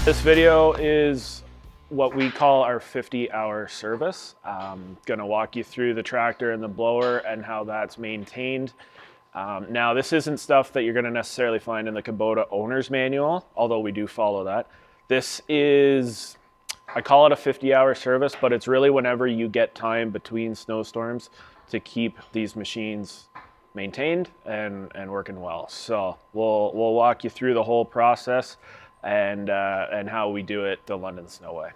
This video is what we call our 50-hour service. Gonna walk you through the tractor and the blower and how that's maintained. Now, this isn't stuff that you're gonna necessarily find in the Kubota owner's manual, although we do follow that. This is, I call it a 50-hour service, but it's really whenever you get time between snowstorms to keep these machines maintained and working well. So we'll walk you through the whole process and how we do it the London Snow way.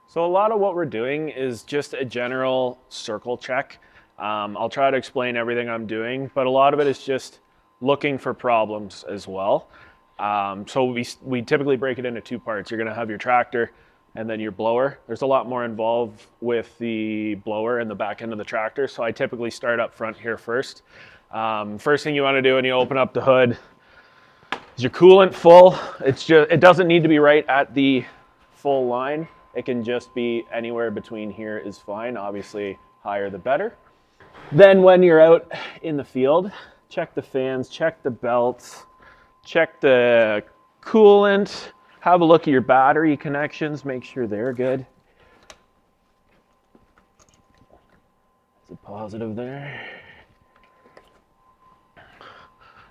So a lot of what we're doing is just a general circle check. I'll try to explain everything I'm doing, but a lot of it is just looking for problems as well. So we typically break it into two parts. You're gonna have your tractor and then your blower. There's a lot more involved with the blower and the back end of the tractor, so I typically start up front here first. First thing you want to do when you open up the hood is your coolant full. It doesn't need to be right at the full line. It can just be anywhere between here is fine. Obviously, higher the better. Then when you're out in the field, check the fans, check the belts, check the coolant, have a look at your battery connections, make sure they're good. There's a positive there.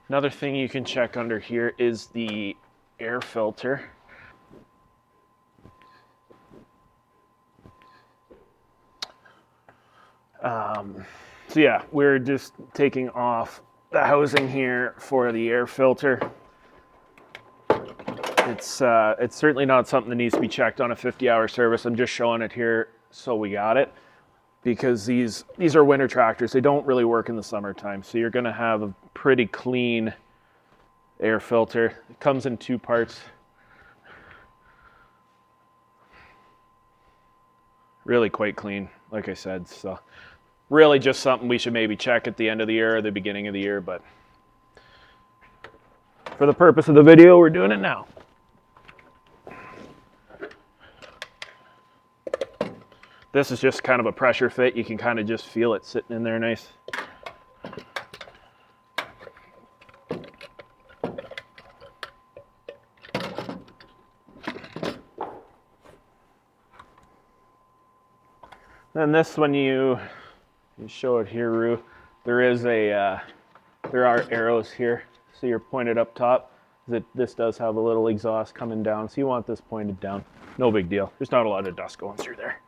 Another thing you can check under here is the air filter. So yeah, we're just taking off the housing here for the air filter. It's certainly not something that needs to be checked on a 50-hour service. I'm just showing it here so we got it, because these are winter tractors. They don't really work in the summertime, so you're gonna have a pretty clean air filter. It comes in two parts. Really quite clean, like I said. So really just something we should maybe check at the end of the year or the beginning of the year, but for the purpose of the video, we're doing it now. This is just kind of a pressure fit. You can kind of just feel it sitting in there nice. Then this, when you show it here, Rue, there are arrows here. So you're pointed up top. This does have a little exhaust coming down, so you want this pointed down. No big deal. There's not a lot of dust going through there.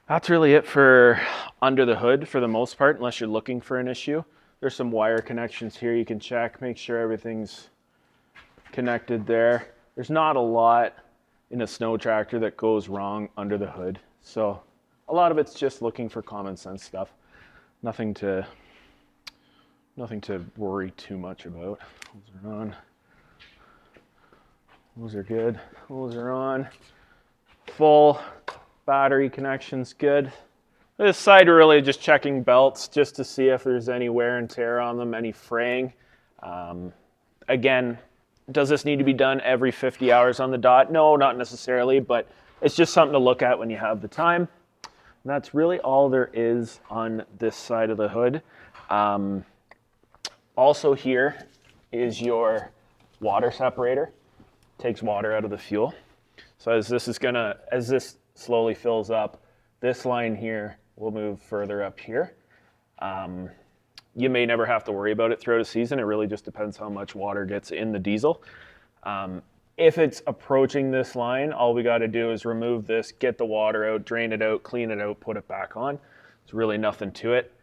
That's really it for under the hood for the most part, unless you're looking for an issue. There's some wire connections here you can check, make sure everything's connected there. There's not a lot in a snow tractor that goes wrong under the hood. So a lot of it's just looking for common sense stuff. Nothing to worry too much about. Those are on. Those are good. Those are on. Full. Battery connection's good. This side, we're really just checking belts just to see if there's any wear and tear on them, any fraying. Again, does this need to be done every 50 hours on the dot? No, not necessarily, but it's just something to look at when you have the time. And that's really all there is on this side of the hood. Also here is your water separator. Takes water out of the fuel. So as this slowly fills up, this line here will move further up here. You may never have to worry about it throughout a season. It really just depends how much water gets in the diesel. If it's approaching this line, all we got to do is remove this, get the water out, drain it out, clean it out, put it back on. It's really nothing to it.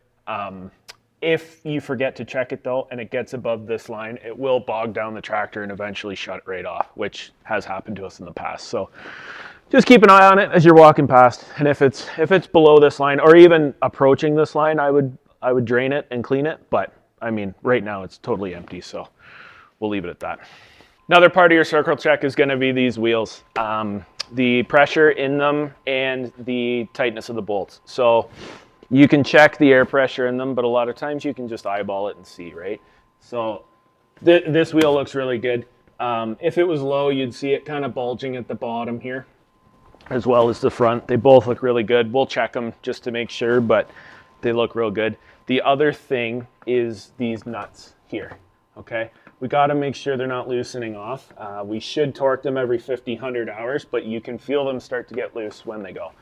If you forget to check it though, and it gets above this line, it will bog down the tractor and eventually shut it right off, which has happened to us in the past. So just keep an eye on it as you're walking past. And if it's below this line or even approaching this line, I would drain it and clean it. But I mean, right now it's totally empty, so we'll leave it at that. Another part of your circle check is going to be these wheels, the pressure in them and the tightness of the bolts. So you can check the air pressure in them, but a lot of times you can just eyeball it and see, right? So This wheel looks really good. If it was low, you'd see it kind of bulging at the bottom here, as well as the front. They both look really good. We'll check them just to make sure, but they look real good. The other thing is these nuts here, okay? We got to make sure they're not loosening off. We should torque them every 50, 100 hours, but you can feel them start to get loose when they go.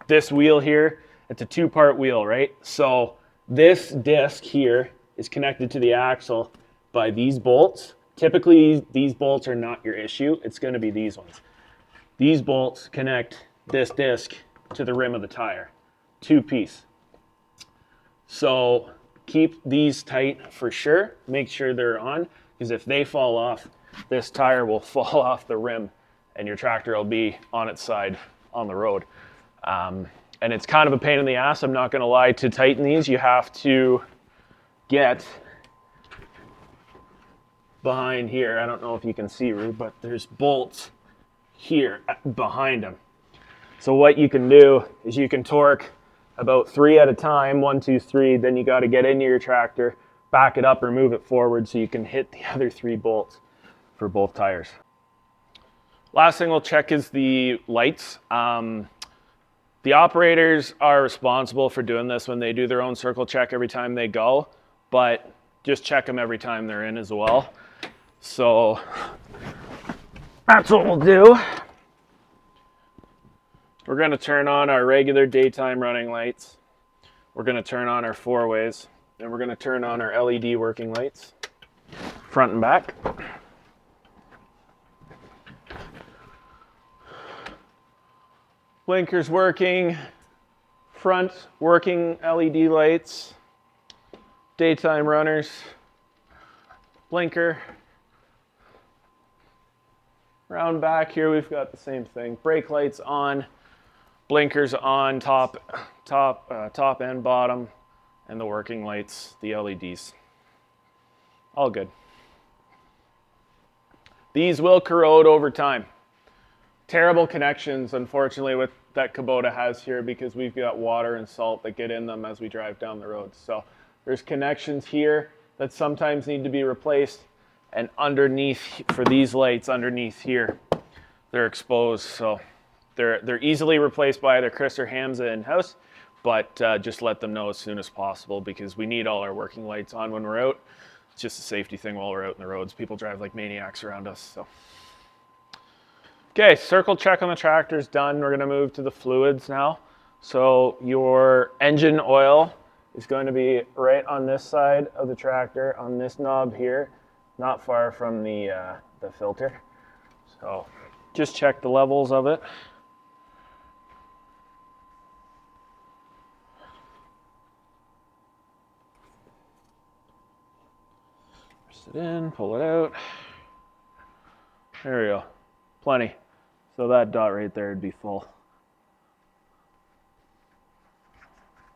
This wheel here, it's a two-part wheel, right? So this disc here is connected to the axle by these bolts. Typically, these bolts are not your issue. It's going to be these ones. These bolts connect this disc to the rim of the tire, two-piece. So keep these tight for sure. Make sure they're on, because if they fall off, this tire will fall off the rim and your tractor will be on its side on the road. And it's kind of a pain in the ass, I'm not going to lie. To tighten these, you have to get behind here. I don't know if you can see, Rue, but there's bolts here behind them. So what you can do is you can torque about 3 at a time, 1, 2, 3, then you got to get into your tractor, back it up or move it forward so you can hit the other 3 bolts for both tires. Last thing we'll check is the lights. The operators are responsible for doing this when they do their own circle check every time they go, but just check them every time they're in as well. So that's what we'll do. We're going to turn on our regular daytime running lights. We're going to turn on our 4-ways, and we're going to turn on our LED working lights, front and back. Blinkers working, front working LED lights, daytime runners, blinker. Round back here we've got the same thing. Brake lights on, blinkers on, top and bottom, and the working lights, the LEDs. All good. These will corrode over time. Terrible connections, unfortunately, with that Kubota has here, because we've got water and salt that get in them as we drive down the road. So there's connections here that sometimes need to be replaced, and underneath, for these lights underneath here, they're exposed. So they're easily replaced by either Chris or Hamza in-house, but just let them know as soon as possible, because we need all our working lights on when we're out. It's just a safety thing while we're out in the roads. People drive like maniacs around us. So. Okay, circle check on the tractor is done. We're going to move to the fluids now. So your engine oil is going to be right on this side of the tractor, on this knob here, not far from the filter. So just check the levels of it. Press it in, pull it out. There we go, plenty. So that dot right there would be full.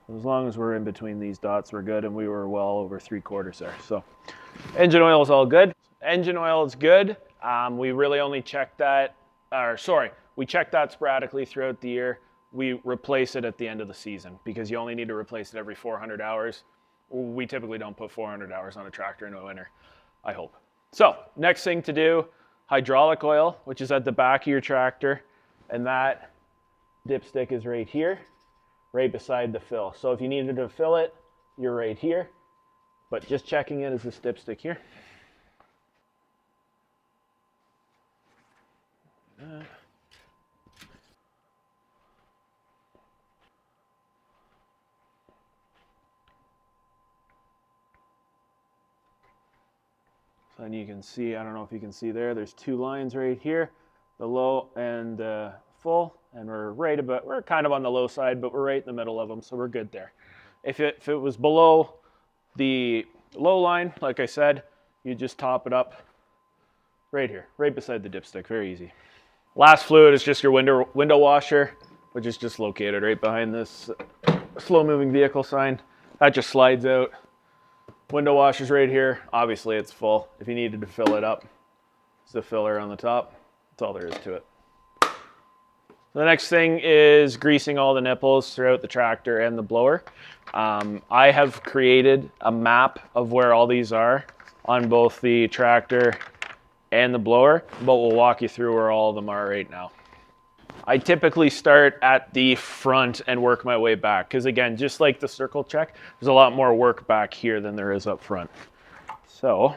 As long as we're in between these dots, we're good, and we were well over 3/4 there. So engine oil is all good. Engine oil is good. We really only check that, we check that sporadically throughout the year. We replace it at the end of the season, because you only need to replace it every 400 hours. We typically don't put 400 hours on a tractor in a winter, I hope. So next thing to do, hydraulic oil, which is at the back of your tractor, and that dipstick is right here, right beside the fill. So if you needed to fill it, you're right here, but just checking it is this dipstick here. And you can see, I don't know if you can see there's 2 lines right here, the low and the full, and we're kind of on the low side, but we're right in the middle of them, so we're good there. If it was below the low line, like I said, you just top it up right here, right beside the dipstick, very easy. Last fluid is just your window washer, which is just located right behind this slow moving vehicle sign. That just slides out. Window washer's right here. Obviously it's full. If you needed to fill it up, it's the filler on the top. That's all there is to it. The next thing is greasing all the nipples throughout the tractor and the blower. I have created a map of where all these are on both the tractor and the blower, but we'll walk you through where all of them are right now. I typically start at the front and work my way back because, again, just like the circle check, there's a lot more work back here than there is up front. So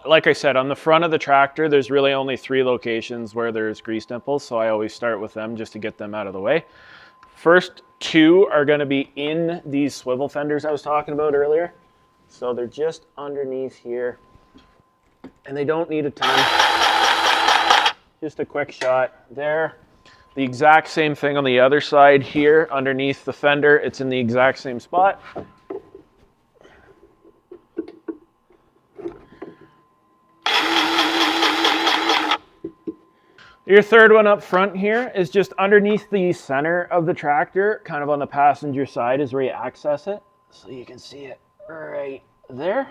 like I said, on the front of the tractor, there's really only 3 locations where there's grease nipples, so I always start with them just to get them out of the way. First 2 are going to be in these swivel fenders I was talking about earlier. So they're just underneath here, and they don't need a ton. Just a quick shot there. The exact same thing on the other side here, underneath the fender. It's in the exact same spot. Your third one up front here is just underneath the center of the tractor, kind of on the passenger side is where you access it. So you can see it right there.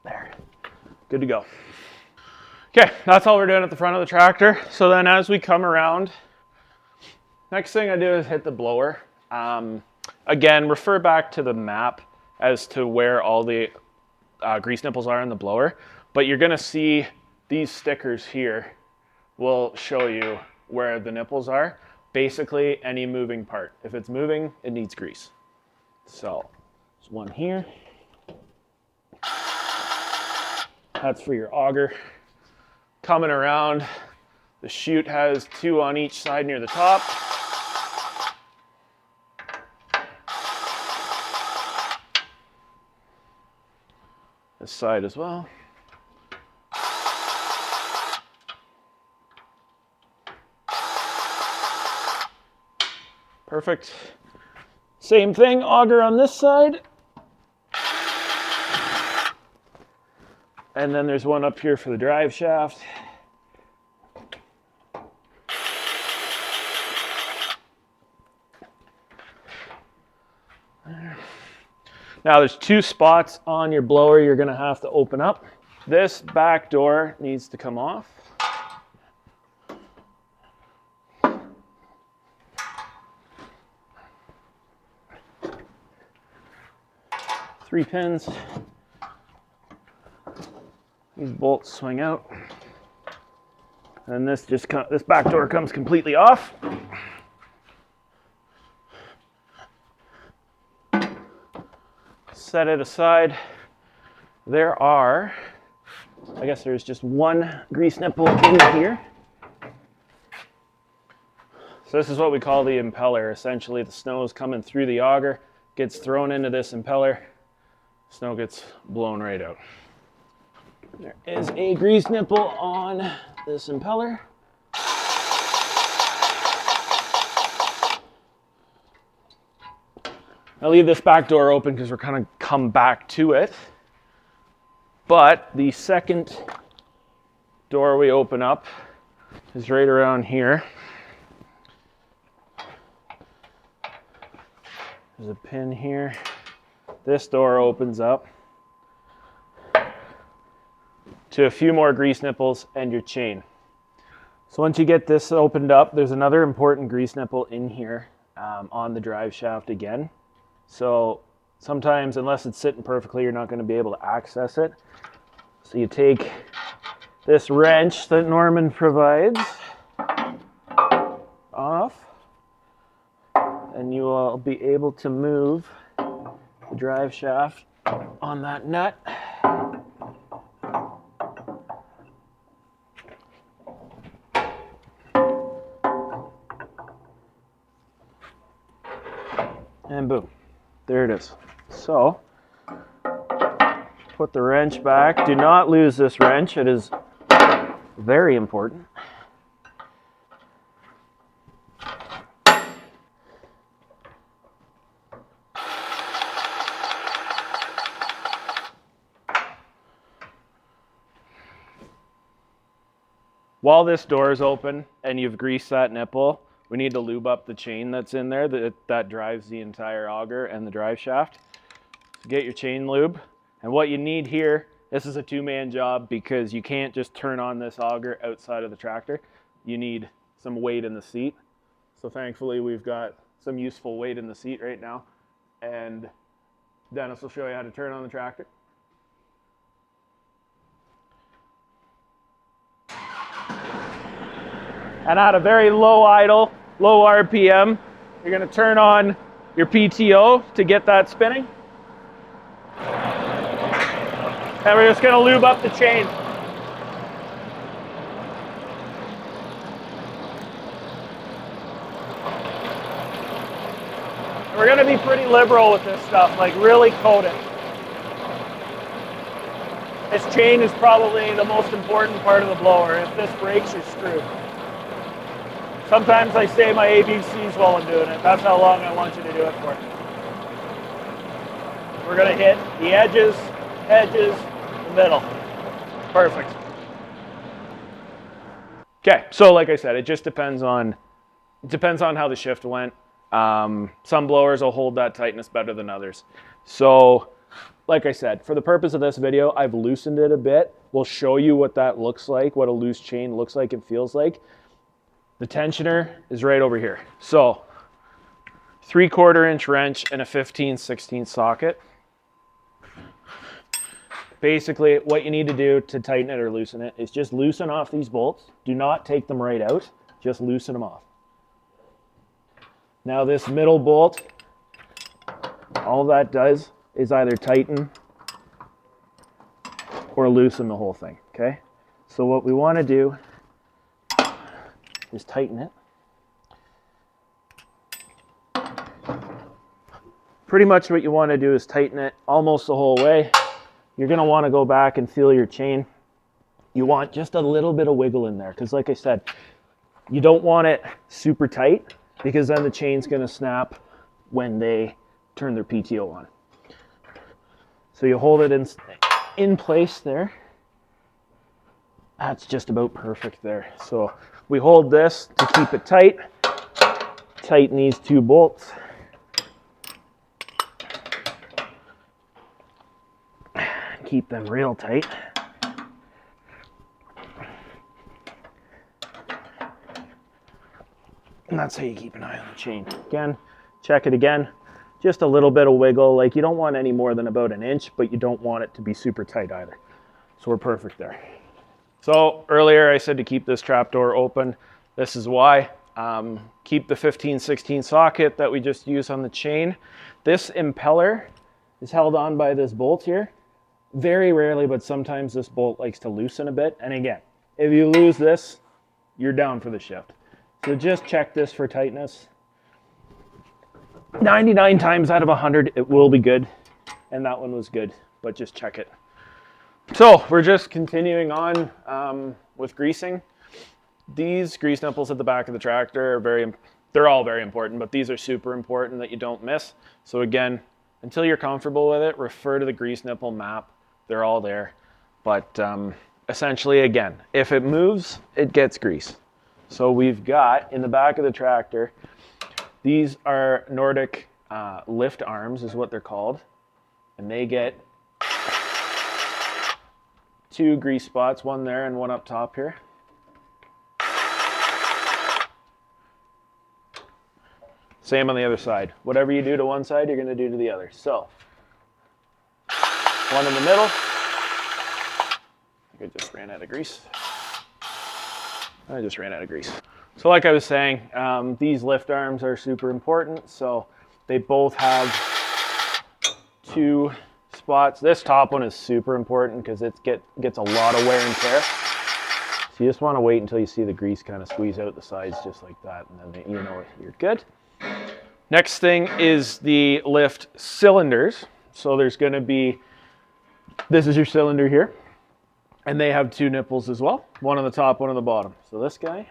There, good to go. Okay, that's all we're doing at the front of the tractor. So then as we come around, next thing I do is hit the blower. Again, refer back to the map as to where all the grease nipples are in the blower, but you're gonna see these stickers here will show you where the nipples are. Basically, any moving part. If it's moving, it needs grease. So, there's one here. That's for your auger. Coming around, the chute has 2 on each side near the top. This side as well. Perfect. Same thing, auger on this side. And then there's one up here for the drive shaft. Now there's 2 spots on your blower you're gonna have to open up. This back door needs to come off. Three pins. These bolts swing out. And this back door comes completely off. Set it aside. There are, I guess there's just 1 grease nipple in here. So this is what we call the impeller. Essentially, the snow is coming through the auger, gets thrown into this impeller, snow gets blown right out. There is a grease nipple on this impeller. I'll leave this back door open because we're going to come back to it. But the second door we open up is right around here. There's a pin here. This door opens up to a few more grease nipples and your chain. So once you get this opened up, there's another important grease nipple in here on the drive shaft again. So sometimes, unless it's sitting perfectly, you're not going to be able to access it. So you take this wrench that Norman provides off, and you will be able to move the drive shaft on that nut. And boom. There it is. So, put the wrench back. Do not lose this wrench. It is very important. While this door is open and you've greased that nipple, we need to lube up the chain that's in there that drives the entire auger and the drive shaft. So get your chain lube. And what you need here, this is a 2-man job because you can't just turn on this auger outside of the tractor. You need some weight in the seat. So thankfully we've got some useful weight in the seat right now. And Dennis will show you how to turn on the tractor. And at a very low idle, low RPM, you're going to turn on your PTO to get that spinning. And we're just going to lube up the chain. We're going to be pretty liberal with this stuff, like really coat it. This chain is probably the most important part of the blower. If this breaks, you're screwed. Sometimes I say my ABCs while I'm doing it. That's how long I want you to do it for. We're going to hit the edges, the middle. Perfect. Okay, so like I said, it just depends on how the shift went. Some blowers will hold that tightness better than others. So like I said, for the purpose of this video, I've loosened it a bit. We'll show you what that looks like, what a loose chain looks like and feels like. The tensioner is right over here. So 3/4 inch wrench and a 15/16 socket. Basically, what you need to do to tighten it or loosen it is just loosen off these bolts. Do not take them right out, just loosen them off. Now this middle bolt, all that does is either tighten or loosen the whole thing, okay? So what we want to do is tighten it. Pretty much what you want to do is tighten it almost the whole way. You're going to want to go back and feel your chain. You want just a little bit of wiggle in there because like I said, you don't want it super tight because then the chain's going to snap when they turn their PTO on. So you hold it in place there. That's just about perfect there. So we hold this to keep it tight. Tighten these two bolts. Keep them real tight. And that's how you keep an eye on the chain. Again, check it again. Just a little bit of wiggle. Like you don't want any more than about an inch, but you don't want it to be super tight either. So we're perfect there. So earlier I said to keep this trapdoor open. This is why. Keep the 15/16 socket that we just used on the chain. This impeller is held on by this bolt here. Very rarely, but sometimes this bolt likes to loosen a bit. And again, if you lose this, you're down for the shift. So just check this for tightness. 99 times out of 100, it will be good. And that one was good, but just check it. So we're just continuing on with greasing. These grease nipples at the back of the tractor are they're all very important, but these are super important that you don't miss. So again, until you're comfortable with it, refer to the grease nipple map. They're all there. But essentially, again, if it moves, it gets grease. So we've got in the back of the tractor, these are Nordic lift arms is what they're called. And they get 2 grease spots, one there and one up top here. Same on the other side. Whatever you do to one side, you're going to do to the other. So, one in the middle. I think I just ran out of grease. So like I was saying, these lift arms are super important. So they both have 2 spots. This top one is super important because it gets a lot of wear and tear. So you just want to wait until you see the grease kind of squeeze out the sides just like that, and then you know you're good. Next thing is the lift cylinders. So there's going to be, this is your cylinder here, and they have 2 nipples as well. One on the top, one on the bottom. So this guy.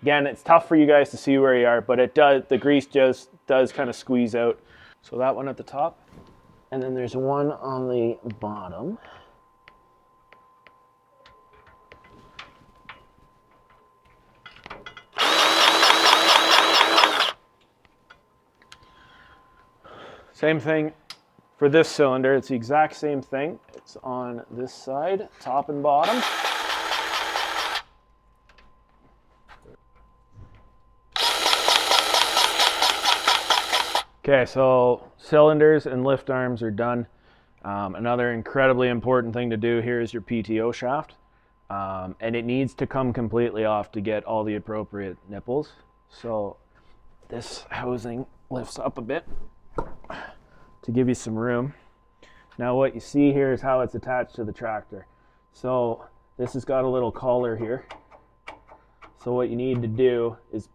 Again, it's tough for you guys to see where you are, but the grease just does kind of squeeze out. So that one at the top, and then there's one on the bottom. Same thing for this cylinder. It's the exact same thing. It's on this side, top and bottom. Okay, so cylinders and lift arms are done. Another incredibly important thing to do here is your PTO shaft. And it needs to come completely off to get all the appropriate nipples. So this housing lifts up a bit to give you some room. Now what you see here is how it's attached to the tractor. So this has got a little collar here. So what you need to do is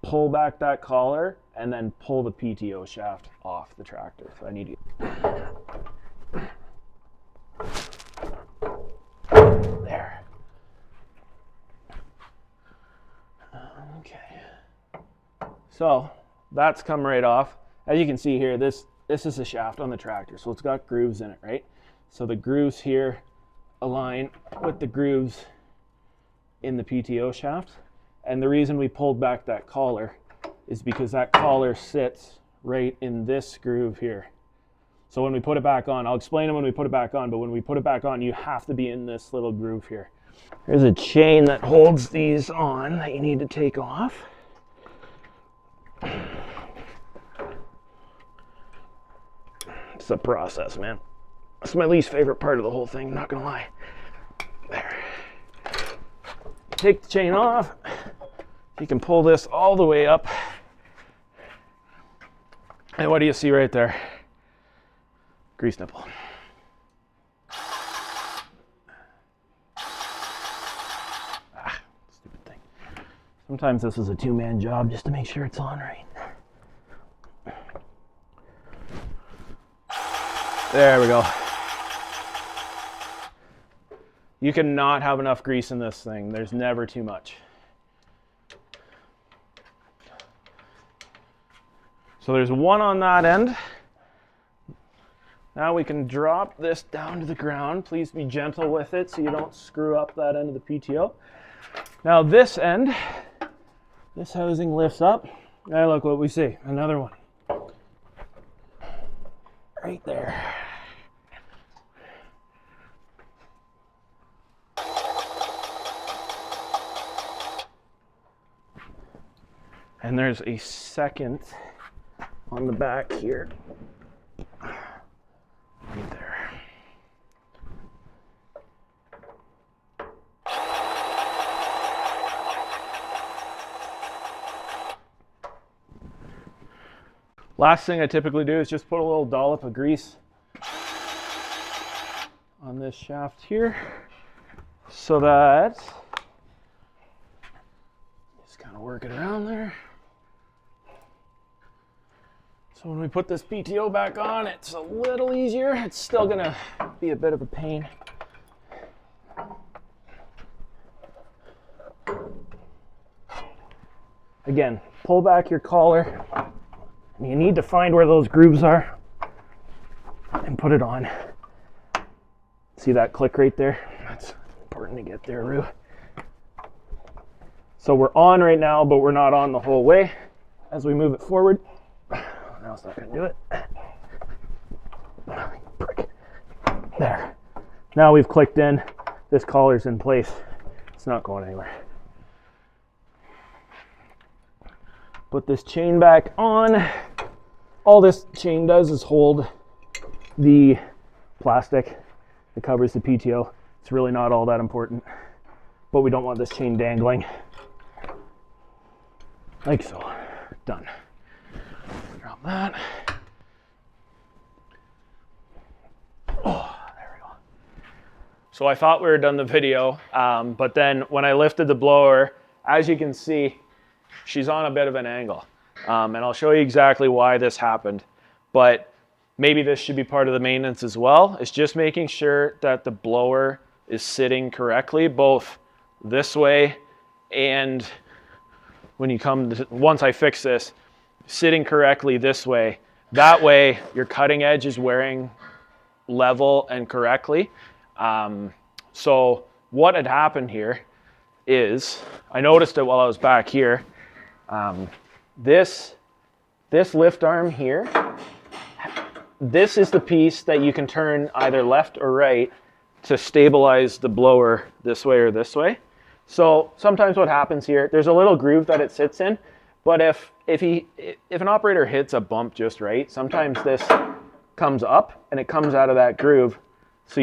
pull back that collar and then pull the PTO shaft off the tractor. So I need to... There. Okay. So that's come right off. As you can see here, this is a shaft on the tractor. So it's got grooves in it, right? So the grooves here align with the grooves in the PTO shaft. And the reason we pulled back that collar is because that collar sits right in this groove here. So when we put it back on, I'll explain it when we put it back on, but when we put it back on, you have to be in this little groove here. There's a chain that holds these on that you need to take off. It's a process, man. It's my least favorite part of the whole thing, I'm not gonna lie. There. Take the chain off. You can pull this all the way up. And what do you see right there? Grease nipple. Stupid thing. Sometimes this is a two-man job just to make sure it's on right. There we go. You cannot have enough grease in this thing. There's never too much. So there's one on that end. Now we can drop this down to the ground. Please be gentle with it so you don't screw up that end of the PTO. Now this end, this housing lifts up. Now look what we see, another one. Right there. And there's a second on the back here. Right there. Last thing I typically do is just put a little dollop of grease on this shaft here so that just kind of work it around there. So when we put this PTO back on, it's a little easier. It's still gonna be a bit of a pain. Again, pull back your collar. You need to find where those grooves are and put it on. See that click right there? That's important to get there, Roo. So we're on right now, but we're not on the whole way. As we move it forward, now it's not going to do it. Prick. There. Now we've clicked in. This collar's in place. It's not going anywhere. Put this chain back on. All this chain does is hold the plastic that covers the PTO. It's really not all that important, but we don't want this chain dangling. Like so. Done. Drop that. Oh, there we go. So I thought we were done the video, but then when I lifted the blower, as you can see, she's on a bit of an angle. And I'll show you exactly why this happened. But maybe this should be part of the maintenance as well. It's just making sure that the blower is sitting correctly, both this way and when you come to, once I fix this, sitting correctly this way. That way your cutting edge is wearing level and correctly. So what had happened here is, I noticed it while I was back here. This lift arm here, this is the piece that you can turn either left or right to stabilize the blower this way or this way. So sometimes what happens here, there's a little groove that it sits in, but if if an operator hits a bump just right, sometimes this comes up and it comes out of that groove. So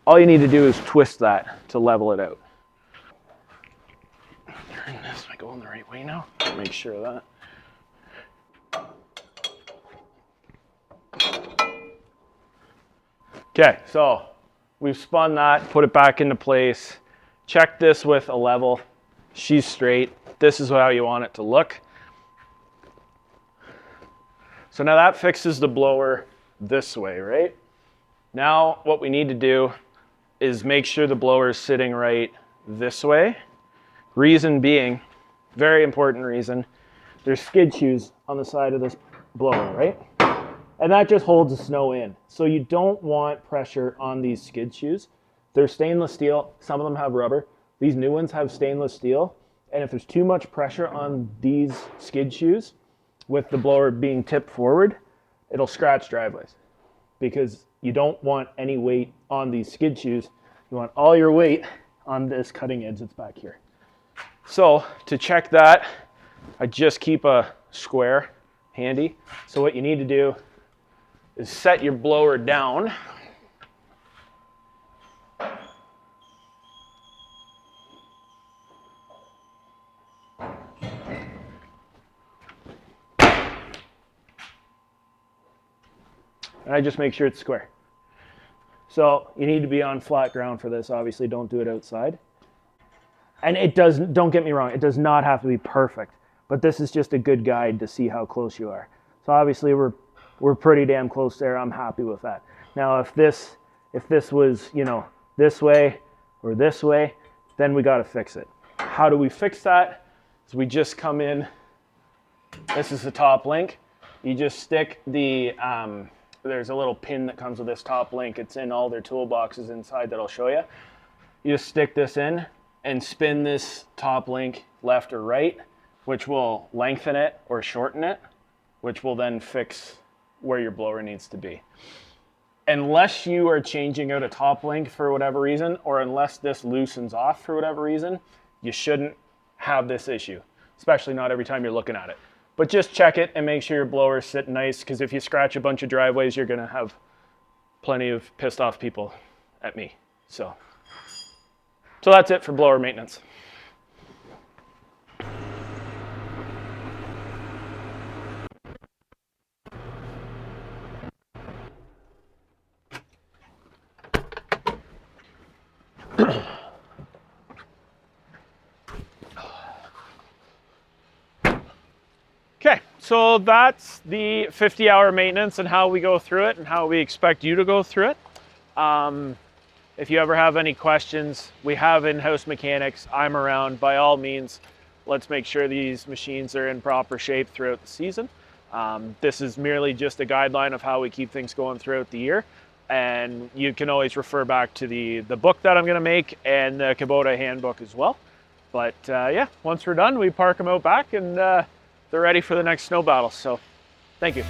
all you need to do is twist that to level it out. Turn this, am I going the right way now? Make sure of that. Okay, so we've spun that, put it back into place. Check this with a level. She's straight. This is how you want it to look. So now that fixes the blower this way, right? Now what we need to do is make sure the blower is sitting right this way. Reason being, very important reason, there's skid shoes on the side of this blower, right? And that just holds the snow in. So you don't want pressure on these skid shoes. They're stainless steel. Some of them have rubber. These new ones have stainless steel. And if there's too much pressure on these skid shoes, with the blower being tipped forward, it'll scratch driveways because you don't want any weight on these skid shoes. You want all your weight on this cutting edge that's back here. So to check that, I just keep a square handy. So what you need to do is set your blower down. And I just make sure it's square. So you need to be on flat ground for this. Obviously, don't do it outside. And don't get me wrong, it does not have to be perfect, but this is just a good guide to see how close you are. So obviously we're pretty damn close there. I'm happy with that. Now if this was, this way or this way, then we got to fix it. How do we fix that? So we just come in. This is the top link. You just stick the there's a little pin that comes with this top link. It's in all their toolboxes inside that I'll show you. You just stick this in and spin this top link left or right, which will lengthen it or shorten it, which will then fix where your blower needs to be. Unless you are changing out a top link for whatever reason, or unless this loosens off for whatever reason, you shouldn't have this issue, especially not every time you're looking at it. But just check it and make sure your blower's sitting nice, because if you scratch a bunch of driveways, you're gonna have plenty of pissed off people at me. So that's it for blower maintenance. Okay, so that's the 50-hour maintenance and how we go through it and how we expect you to go through it. If you ever have any questions, we have in-house mechanics. I'm around. By all means, let's make sure these machines are in proper shape throughout the season. This is merely just a guideline of how we keep things going throughout the year. And you can always refer back to the book that I'm going to make and the Kubota handbook as well. But yeah, once we're done, we park them out back and they're ready for the next snow battle. So thank you.